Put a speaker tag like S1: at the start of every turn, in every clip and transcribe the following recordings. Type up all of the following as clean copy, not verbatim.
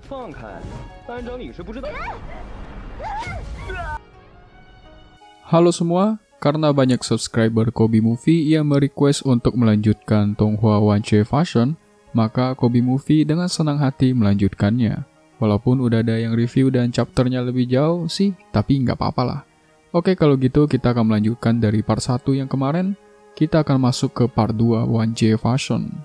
S1: 放开，班长你是不知道。
S2: Halo semua, karena banyak subscriber Kobi Movie yang merequest untuk melanjutkan Tonghua Wanche Fashion, maka Kobi Movie dengan senang hati melanjutkannya. Walaupun udah ada yang review dan chapternya lebih jauh sih, tapi nggak apa-apa lah. Oke, kalau gitu kita akan melanjutkan dari part 1 yang kemarin, kita akan masuk ke part 2 Wanche Fashion.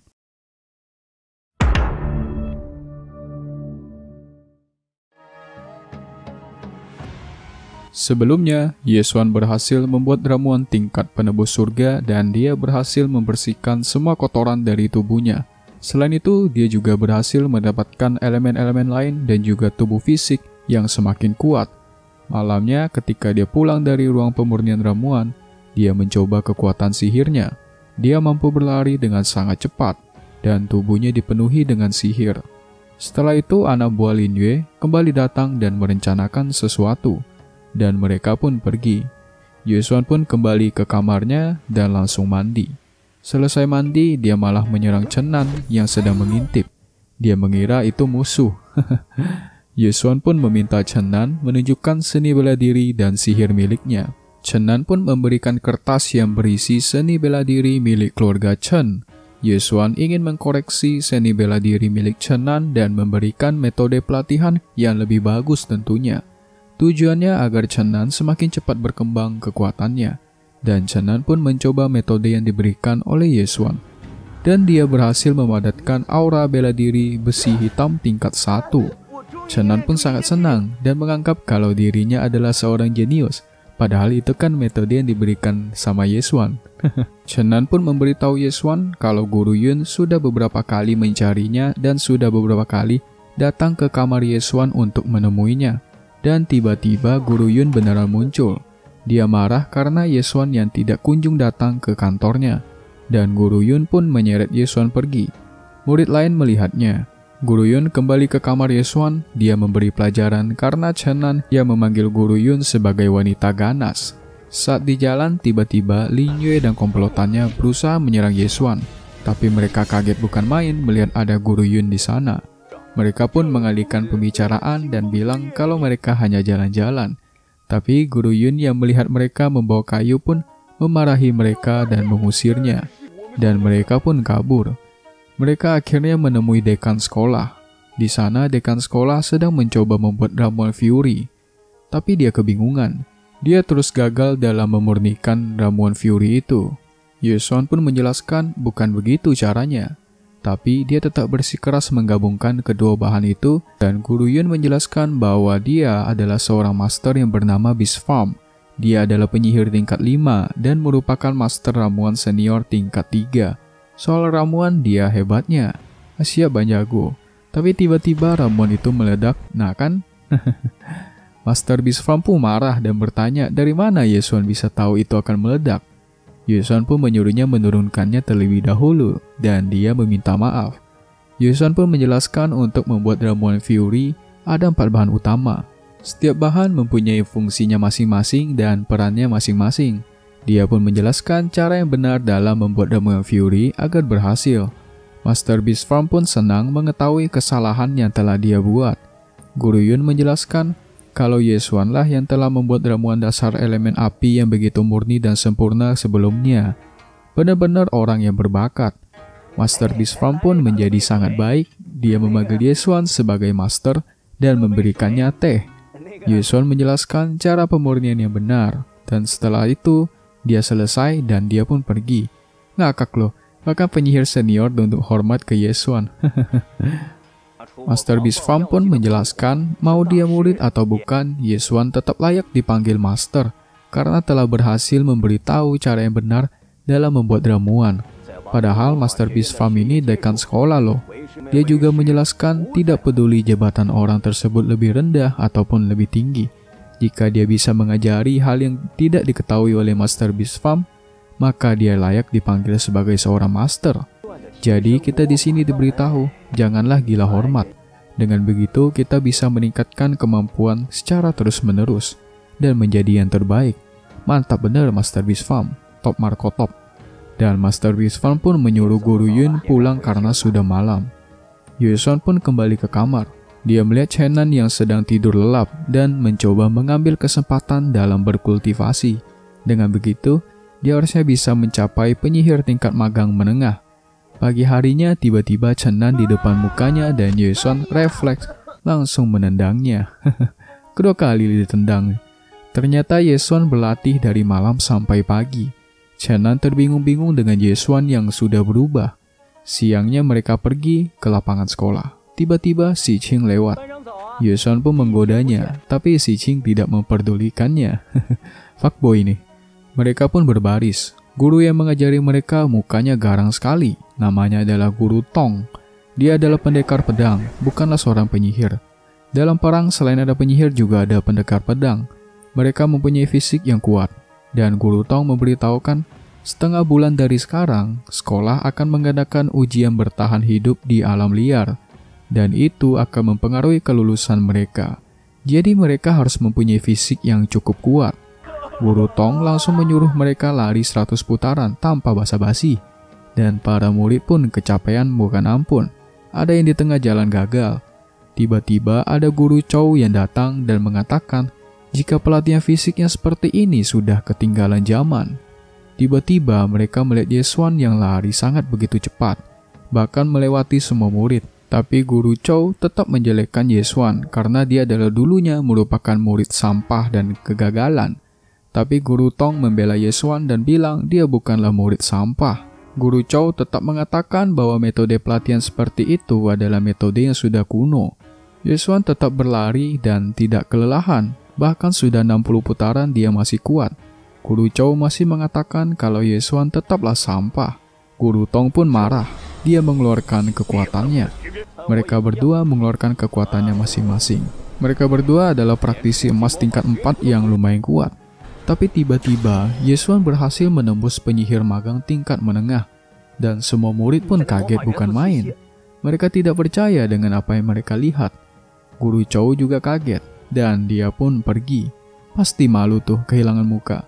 S2: Sebelumnya, Yesuan berhasil membuat ramuan tingkat penebus surga dan dia berhasil membersihkan semua kotoran dari tubuhnya. Selain itu, dia juga berhasil mendapatkan elemen-elemen lain dan juga tubuh fisik yang semakin kuat. Malamnya, ketika dia pulang dari ruang pemurnian ramuan, dia mencoba kekuatan sihirnya. Dia mampu berlari dengan sangat cepat, dan tubuhnya dipenuhi dengan sihir. Setelah itu, anak buah Lin Yue kembali datang dan merencanakan sesuatu. Dan mereka pun pergi. Yesuan pun kembali ke kamarnya dan langsung mandi. Selesai mandi, dia malah menyerang Chen Nan yang sedang mengintip. Dia mengira itu musuh. Yesuan pun meminta Chen Nan menunjukkan seni bela diri dan sihir miliknya. Chen Nan pun memberikan kertas yang berisi seni bela diri milik keluarga Chen. Yesuan ingin mengkoreksi seni bela diri milik Chen Nan dan memberikan metode pelatihan yang lebih bagus tentunya. Tujuannya agar Chen Nan semakin cepat berkembang kekuatannya, dan Chen Nan pun mencoba metode yang diberikan oleh Yesuan. Dan dia berhasil memadatkan aura bela diri besi hitam tingkat 1. Chen Nan pun sangat senang dan menganggap kalau dirinya adalah seorang jenius, padahal itu kan metode yang diberikan sama Yesuan. Chen Nan pun memberitahu Yesuan kalau Guru Yun sudah beberapa kali mencarinya dan sudah beberapa kali datang ke kamar Yesuan untuk menemuinya. Dan tiba-tiba Guru Yun beneran muncul. Dia marah karena Yesuan yang tidak kunjung datang ke kantornya. Dan Guru Yun pun menyeret Yesuan pergi. Murid lain melihatnya. Guru Yun kembali ke kamar Yesuan. Dia memberi pelajaran karena Chen Nan yang memanggil Guru Yun sebagai wanita ganas. Saat di jalan, tiba-tiba Lin Yue dan komplotannya berusaha menyerang Yesuan. Tapi mereka kaget bukan main melihat ada Guru Yun di sana. Mereka pun mengalihkan pembicaraan dan bilang kalau mereka hanya jalan-jalan. Tapi Guru Yun yang melihat mereka membawa kayu pun memarahi mereka dan mengusirnya. Dan mereka pun kabur. Mereka akhirnya menemui dekan sekolah. Di sana dekan sekolah sedang mencoba membuat ramuan Fury. Tapi dia kebingungan. Dia terus gagal dalam memurnikan ramuan Fury itu. Yesuan pun menjelaskan bukan begitu caranya. Tapi dia tetap bersikeras menggabungkan kedua bahan itu dan Guru Yun menjelaskan bahwa dia adalah seorang master yang bernama Bisfarm. Dia adalah penyihir tingkat 5 dan merupakan master ramuan senior tingkat 3. Soal ramuan dia hebatnya, siap jago. Tapi tiba-tiba ramuan itu meledak, nah kan? Master Bisfarm pun marah dan bertanya dari mana Yesuan bisa tahu itu akan meledak. Yesuan pun menyuruhnya menurunkannya terlebih dahulu, dan dia meminta maaf. Yesuan pun menjelaskan untuk membuat ramuan Fury, ada 4 bahan utama. Setiap bahan mempunyai fungsinya masing-masing dan perannya masing-masing. Dia pun menjelaskan cara yang benar dalam membuat ramuan Fury agar berhasil. Master Bisfarm pun senang mengetahui kesalahan yang telah dia buat. Guru Yun menjelaskan, kalau Yesuan lah yang telah membuat ramuan dasar elemen api yang begitu murni dan sempurna sebelumnya. Benar-benar orang yang berbakat. Master Bisfarm pun menjadi sangat baik. Dia memanggil Yesuan sebagai master dan memberikannya teh. Yesuan menjelaskan cara pemurnian yang benar. Dan setelah itu, dia selesai dan dia pun pergi. Ngakak loh, bahkan penyihir senior untuk hormat ke Yesuan. Master Bisfarm pun menjelaskan mau dia murid atau bukan, Yesuan tetap layak dipanggil master karena telah berhasil memberitahu cara yang benar dalam membuat ramuan. Padahal Master Bisfarm ini dekan sekolah loh. Dia juga menjelaskan tidak peduli jabatan orang tersebut lebih rendah ataupun lebih tinggi. Jika dia bisa mengajari hal yang tidak diketahui oleh Master Bisfarm, maka dia layak dipanggil sebagai seorang master. Jadi kita di sini diberitahu, janganlah gila hormat. Dengan begitu kita bisa meningkatkan kemampuan secara terus-menerus dan menjadi yang terbaik. Mantap bener Master Bisfarm, top Marco top. Dan Master Bisfarm pun menyuruh Guru Yun pulang karena sudah malam. Yesuan pun kembali ke kamar. Dia melihat Chenan yang sedang tidur lelap dan mencoba mengambil kesempatan dalam berkultivasi. Dengan begitu, dia harusnya bisa mencapai penyihir tingkat magang menengah. Pagi harinya tiba-tiba Chenan di depan mukanya dan Ye-Xuan refleks langsung menendangnya. Kedua kali ditendang. Ternyata Ye-Xuan berlatih dari malam sampai pagi. Chenan terbingung-bingung dengan Ye-Xuan yang sudah berubah. Siangnya mereka pergi ke lapangan sekolah. Tiba-tiba Si Qing lewat. Ye-Xuan pun menggodanya, tapi Si Qing tidak memperdulikannya. Fuckboy nih. Mereka pun berbaris. Guru yang mengajari mereka mukanya garang sekali. Namanya adalah Guru Tong. Dia adalah pendekar pedang, bukanlah seorang penyihir. Dalam perang selain ada penyihir juga ada pendekar pedang. Mereka mempunyai fisik yang kuat. Dan Guru Tong memberitahukan, setengah bulan dari sekarang, sekolah akan mengadakan ujian bertahan hidup di alam liar. Dan itu akan mempengaruhi kelulusan mereka. Jadi mereka harus mempunyai fisik yang cukup kuat. Guru Tong langsung menyuruh mereka lari 100 putaran tanpa basa-basi. Dan para murid pun kecapean bukan ampun. Ada yang di tengah jalan gagal. Tiba-tiba ada Guru Chow yang datang dan mengatakan, jika pelatihan fisiknya seperti ini sudah ketinggalan zaman. Tiba-tiba mereka melihat Ye-Xuan yang lari sangat begitu cepat, bahkan melewati semua murid. Tapi Guru Chow tetap menjelekkan Ye-Xuan karena dia adalah dulunya merupakan murid sampah dan kegagalan. Tapi Guru Tong membela Ye-Xuan dan bilang dia bukanlah murid sampah. Guru Chow tetap mengatakan bahwa metode pelatihan seperti itu adalah metode yang sudah kuno. Ye-Xuan tetap berlari dan tidak kelelahan, bahkan sudah 60 putaran dia masih kuat. Guru Chow masih mengatakan kalau Ye-Xuan tetaplah sampah. Guru Tong pun marah, dia mengeluarkan kekuatannya. Mereka berdua mengeluarkan kekuatannya masing-masing. Mereka berdua adalah praktisi emas tingkat 4 yang lumayan kuat. Tapi tiba-tiba, Ye-Xuan berhasil menembus penyihir magang tingkat menengah. Dan semua murid pun kaget bukan main. Mereka tidak percaya dengan apa yang mereka lihat. Guru Chow juga kaget, dan dia pun pergi. Pasti malu tuh kehilangan muka.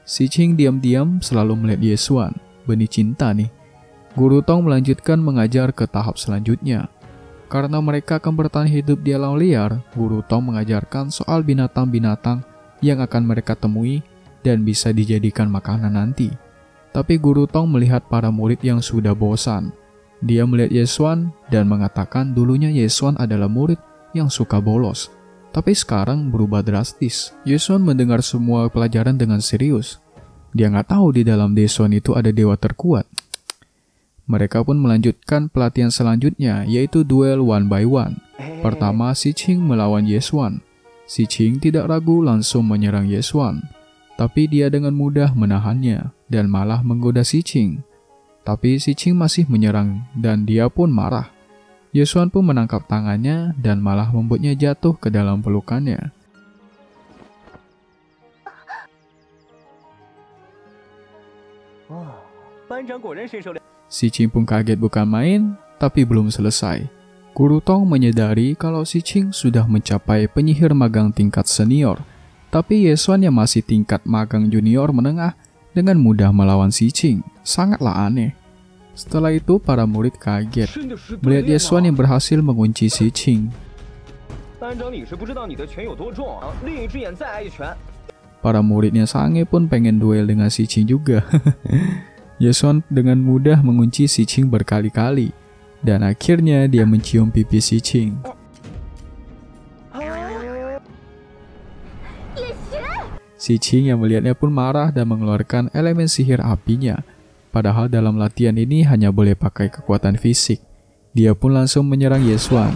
S2: Si Qing diam-diam selalu melihat Ye-Xuan. Benih cinta nih. Guru Tong melanjutkan mengajar ke tahap selanjutnya. Karena mereka akan bertahan hidup di alam liar, Guru Tong mengajarkan soal binatang-binatang yang akan mereka temui dan bisa dijadikan makanan nanti. Tapi Guru Tong melihat para murid yang sudah bosan. Dia melihat Ye-Xuan dan mengatakan dulunya Ye-Xuan adalah murid yang suka bolos. Tapi sekarang berubah drastis. Ye-Xuan mendengar semua pelajaran dengan serius. Dia nggak tahu di dalam Ye-Xuan itu ada dewa terkuat. Mereka pun melanjutkan pelatihan selanjutnya, yaitu duel 1 by 1. Pertama, Si Qing melawan Ye-Xuan. Si Qing tidak ragu langsung menyerang Ye-Xuan. Tapi dia dengan mudah menahannya, dan malah menggoda Si Qing. Tapi Si Qing masih menyerang, dan dia pun marah. Ye-Xuan pun menangkap tangannya, dan malah membuatnya jatuh ke dalam pelukannya. Si Qing pun kaget bukan main, tapi belum selesai. Guru Tong menyadari kalau Si Qing sudah mencapai penyihir magang tingkat senior, tapi Ye-Xuan yang masih tingkat magang junior menengah dengan mudah melawan Si Qing. Sangatlah aneh. Setelah itu para murid kaget melihat Ye-Xuan yang berhasil mengunci Si Qing. Para muridnya sange pun pengen duel dengan Si Qing juga. Ye-Xuan dengan mudah mengunci Si Qing berkali-kali, dan akhirnya dia mencium pipi Si Qing. Si Qing yang melihatnya pun marah dan mengeluarkan elemen sihir apinya. Padahal dalam latihan ini hanya boleh pakai kekuatan fisik. Dia pun langsung menyerang Ye-Xuan.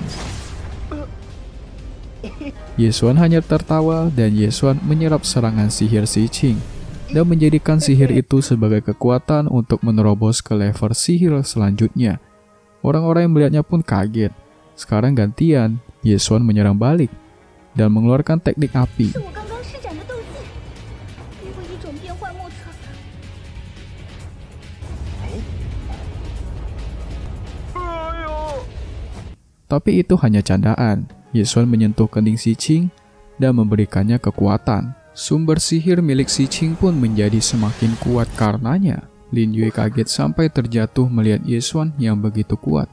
S2: Ye-Xuan hanya tertawa dan Ye-Xuan menyerap serangan sihir Si Qing dan menjadikan sihir itu sebagai kekuatan untuk menerobos ke level sihir selanjutnya. Orang-orang yang melihatnya pun kaget. Sekarang gantian, Ye-Xuan menyerang balik dan mengeluarkan teknik api. Tapi itu hanya candaan. Ye-Xuan menyentuh kening Si Qing dan memberikannya kekuatan. Sumber sihir milik Si Qing pun menjadi semakin kuat karenanya. Lin Yue kaget sampai terjatuh melihat Ye-Xuan yang begitu kuat.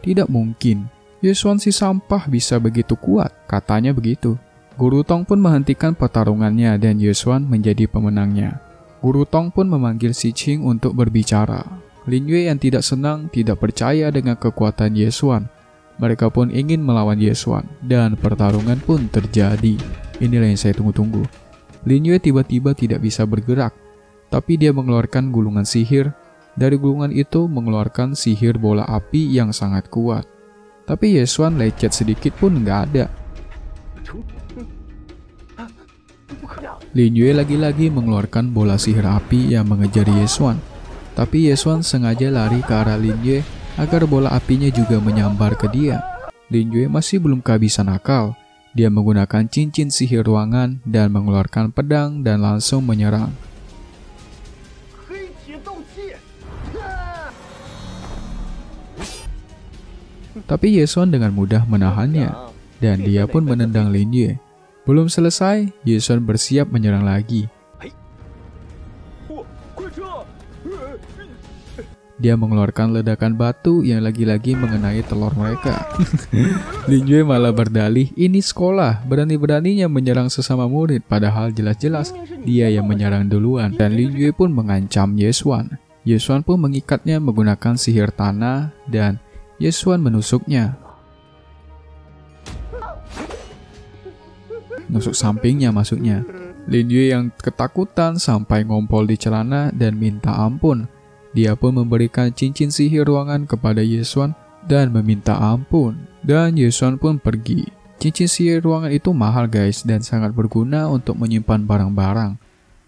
S2: Tidak mungkin, Yesuan si sampah bisa begitu kuat, katanya begitu. Guru Tong pun menghentikan pertarungannya dan Yesuan menjadi pemenangnya. Guru Tong pun memanggil Si Qing untuk berbicara. Lin Yue yang tidak senang tidak percaya dengan kekuatan Yesuan. Mereka pun ingin melawan Yesuan dan pertarungan pun terjadi. Inilah yang saya tunggu-tunggu. Lin Yue tiba-tiba tidak bisa bergerak, tapi dia mengeluarkan gulungan sihir. Dari gulungan itu mengeluarkan sihir bola api yang sangat kuat. Tapi Yesuan lecet sedikit pun nggak ada. Lin Yue lagi-lagi mengeluarkan bola sihir api yang mengejar Yesuan. Tapi Yesuan sengaja lari ke arah Lin Yue agar bola apinya juga menyambar ke dia. Lin Yue masih belum kehabisan akal. Dia menggunakan cincin sihir ruangan dan mengeluarkan pedang dan langsung menyerang. Tapi Yesuan dengan mudah menahannya, dan dia pun menendang Lin Yue. Belum selesai, Yesuan bersiap menyerang lagi. Dia mengeluarkan ledakan batu yang lagi-lagi mengenai telur mereka. Lin Yue malah berdalih, ini sekolah, berani-beraninya menyerang sesama murid, padahal jelas-jelas dia yang menyerang duluan. Dan Lin Yue pun mengancam Yesuan. Yesuan pun mengikatnya menggunakan sihir tanah dan Yesuan menusuknya. Nusuk sampingnya maksudnya. Lin Yue yang ketakutan sampai ngompol di celana dan minta ampun. Dia pun memberikan cincin sihir ruangan kepada Yesuan dan meminta ampun. Dan Yesuan pun pergi. Cincin sihir ruangan itu mahal guys dan sangat berguna untuk menyimpan barang-barang.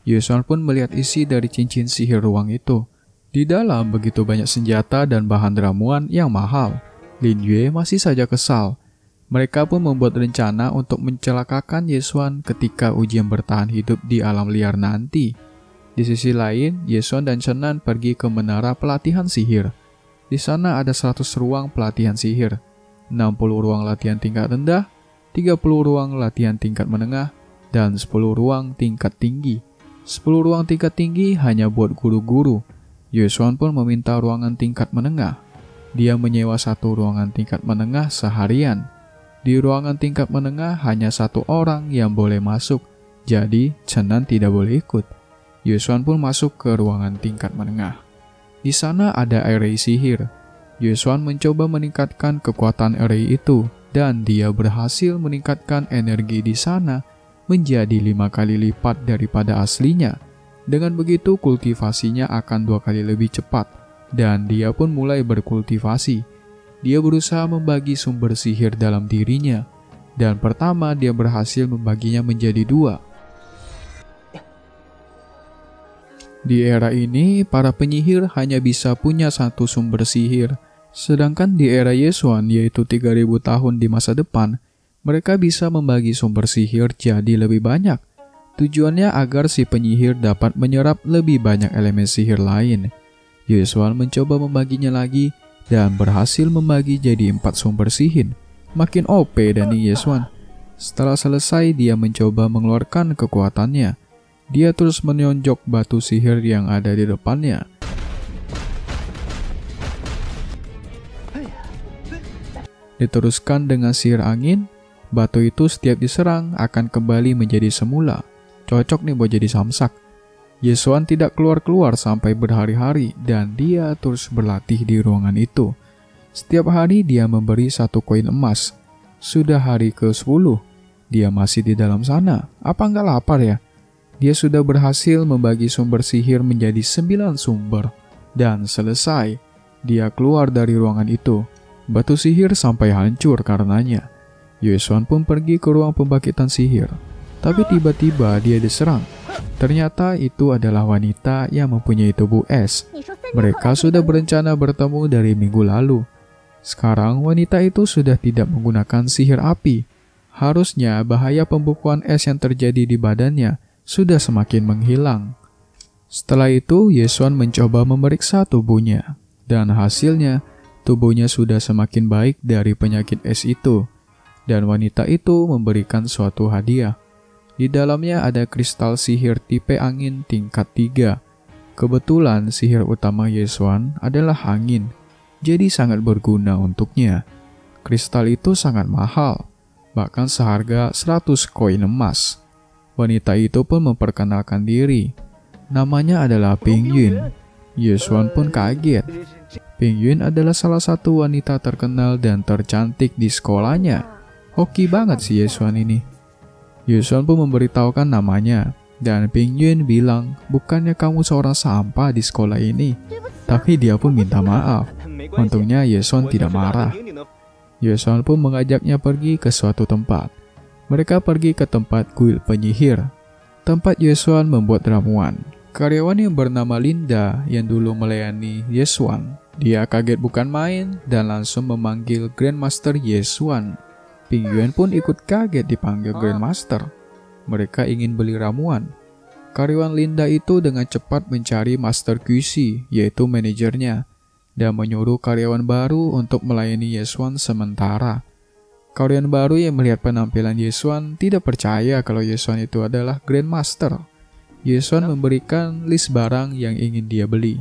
S2: Yesuan pun melihat isi dari cincin sihir ruang itu. Di dalam begitu banyak senjata dan bahan ramuan yang mahal. Lin Yue masih saja kesal. Mereka pun membuat rencana untuk mencelakakan Yesuan ketika ujian bertahan hidup di alam liar nanti. Di sisi lain, Yesuan dan Chen Nan pergi ke menara pelatihan sihir. Di sana ada 100 ruang pelatihan sihir, 60 ruang latihan tingkat rendah, 30 ruang latihan tingkat menengah, dan 10 ruang tingkat tinggi. 10 ruang tingkat tinggi hanya buat guru-guru. Yesuan pun meminta ruangan tingkat menengah. Dia menyewa satu ruangan tingkat menengah seharian. Di ruangan tingkat menengah hanya satu orang yang boleh masuk, jadi Chen Nan tidak boleh ikut. Yesuan pun masuk ke ruangan tingkat menengah. Di sana ada array sihir. Yesuan mencoba meningkatkan kekuatan array itu, dan dia berhasil meningkatkan energi di sana menjadi 5 kali lipat daripada aslinya. Dengan begitu kultivasinya akan 2 kali lebih cepat, dan dia pun mulai berkultivasi. Dia berusaha membagi sumber sihir dalam dirinya, dan pertama dia berhasil membaginya menjadi 2. Di era ini, para penyihir hanya bisa punya satu sumber sihir, sedangkan di era Yesuan, yaitu 3000 tahun di masa depan, mereka bisa membagi sumber sihir jadi lebih banyak. Tujuannya agar si penyihir dapat menyerap lebih banyak elemen sihir lain. Yesuan mencoba membaginya lagi, dan berhasil membagi jadi 4 sumber sihir. Makin OP dari Yesuan. Setelah selesai, dia mencoba mengeluarkan kekuatannya. Dia terus menonjok batu sihir yang ada di depannya. Diteruskan dengan sihir angin, batu itu setiap diserang akan kembali menjadi semula. Cocok nih buat jadi samsak. Yesuan tidak keluar-keluar sampai berhari-hari dan dia terus berlatih di ruangan itu. Setiap hari dia memberi 1 koin emas. Sudah hari ke-10, dia masih di dalam sana. Apa nggak lapar ya? Dia sudah berhasil membagi sumber sihir menjadi 9 sumber. Dan selesai, dia keluar dari ruangan itu. Batu sihir sampai hancur karenanya. Yesuan pun pergi ke ruang pembangkitan sihir. Tapi tiba-tiba dia diserang. Ternyata itu adalah wanita yang mempunyai tubuh es. Mereka sudah berencana bertemu dari minggu lalu. Sekarang wanita itu sudah tidak menggunakan sihir api. Harusnya bahaya pembukuan es yang terjadi di badannya sudah semakin menghilang. Setelah itu, Yesuan mencoba memeriksa tubuhnya. Dan hasilnya, tubuhnya sudah semakin baik dari penyakit es itu. Dan wanita itu memberikan suatu hadiah. Di dalamnya ada kristal sihir tipe angin tingkat 3. Kebetulan sihir utama Yesuan adalah angin, jadi sangat berguna untuknya. kristal itu sangat mahal, bahkan seharga 100 koin emas. Wanita itu pun memperkenalkan diri. Namanya adalah Ping Yun. Ye Xuan pun kaget. Ping Yun adalah salah satu wanita terkenal dan tercantik di sekolahnya. Hoki banget si Ye Xuan ini. Ye Xuan pun memberitahukan namanya. Dan Ping Yun bilang, bukannya kamu seorang sampah di sekolah ini. Tapi dia pun minta maaf. Untungnya Ye Xuan tidak marah. Ye Xuan pun mengajaknya pergi ke suatu tempat. Mereka pergi ke tempat kuil penyihir. Tempat Ye Xuan membuat ramuan. Karyawan yang bernama Linda yang dulu melayani Ye Xuan. Dia kaget bukan main dan langsung memanggil Grandmaster Ye Xuan. Ping Yun pun ikut kaget dipanggil Grandmaster. Mereka ingin beli ramuan. Karyawan Linda itu dengan cepat mencari Master QC, yaitu manajernya, dan menyuruh karyawan baru untuk melayani Ye Xuan sementara. Karyawan baru yang melihat penampilan Ye Xuan tidak percaya kalau Ye Xuan itu adalah Grandmaster. Ye Xuan memberikan list barang yang ingin dia beli.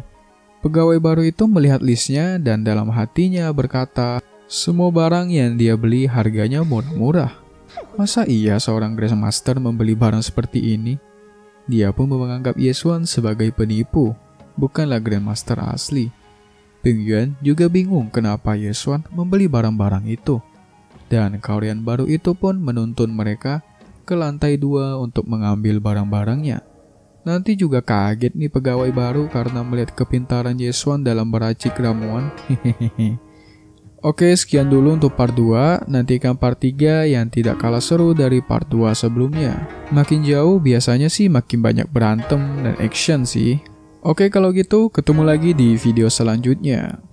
S2: Pegawai baru itu melihat listnya dan dalam hatinya berkata, semua barang yang dia beli harganya murah-murah. Masa iya seorang Grandmaster membeli barang seperti ini? Dia pun menganggap Ye Xuan sebagai penipu, bukanlah Grandmaster asli. Ping Yun juga bingung kenapa Ye Xuan membeli barang-barang itu. Dan karyawan baru itu pun menuntun mereka ke lantai 2 untuk mengambil barang-barangnya. Nanti juga kaget nih pegawai baru karena melihat kepintaran Ye Xuan dalam meracik ramuan. Oke, sekian dulu untuk part 2. Nantikan part 3 yang tidak kalah seru dari part 2 sebelumnya. Makin jauh biasanya sih makin banyak berantem dan action sih. Oke, kalau gitu ketemu lagi di video selanjutnya.